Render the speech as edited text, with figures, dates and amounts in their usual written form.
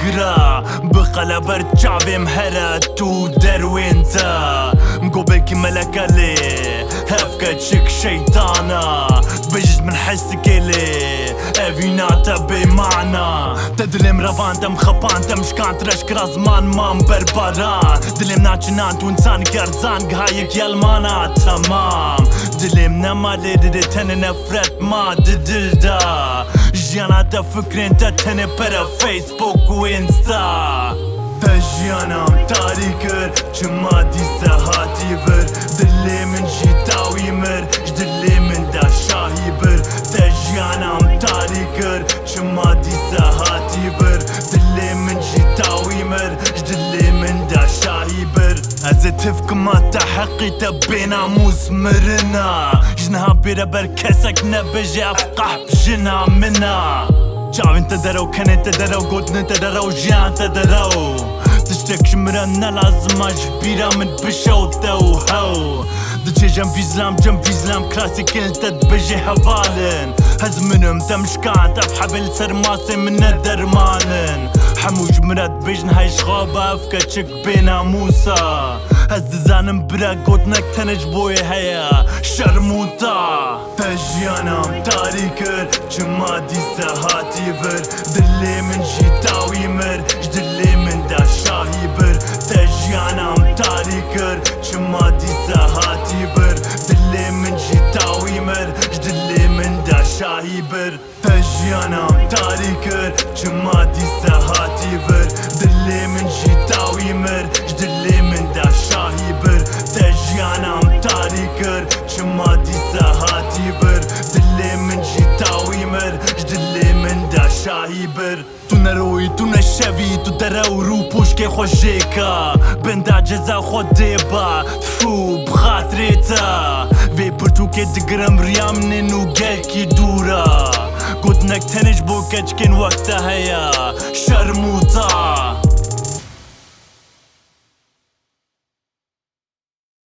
بقرا بقلا برجعبي مهرات ودروينتا مقوبك ملكة لي هفكت شك شيطانا بجد من حسك لي افيناتا بمعنى تدلم رفان تم خبان تم شكانت رشك رازمان مام بربران دلم ناچنان وانسان كرزان هايك يالمانا تمام دلم نما لدي تن نفرت ما ددلدا جيانا تفكرين تتن برا فيسبوك وانستا تجيانام تاريكر چما ديسا هاتي بر دلي من جيتاوي مر جدلي من دا شاهي بر تجيانام تاريكر چما ديسا هاتي بر دلي من جيتاوي مر جدلي من دا شاهي بر ازتفك ما تحقي تبينا موس مرنا جنها بيرا بركسك نبجي افقح بجنا منا جاو انت درو كان انت درو قلت انت درو جيان انت درو تشتك شمرنا لازم جبيرة من بشو تو هو دجي جنب زلام جنب زلام كلاسيك انت تبجي هفالن هز منهم تمشكان تف حبل سرماسي من الدرمانن حموج مرات بجن هاي شغابة افكتشك بينا موسى هز زانم برا قوتنك تنج بوي هيا شرموطا تجيانام تاريكر جما ديسا هاتي بر دلي من جيتاوي مر جدلي من دا شاهي بر تجيانام تاريكر جما ديسا هاتي بر دلي من جيتاوي مر جدلي من دا شاهي بر تجيانام تاريكر جما ديسا هاتي بر دلي من جيتاوي مر جدلي من دا شاهي بر تجيانام تاريكر جما ديسا هاتي بر دلي من جيتاوي مر جدلي من دا شاهي بر تو نروي تو نشوي تو درو رو پوشك خوشيكا بندا جزا خود ديبا تفو بخاطريتا في برتو كي دقرم ريامنن و گلكي دورا قلت نك تنج بو كجكن وقتا هيا شرموطا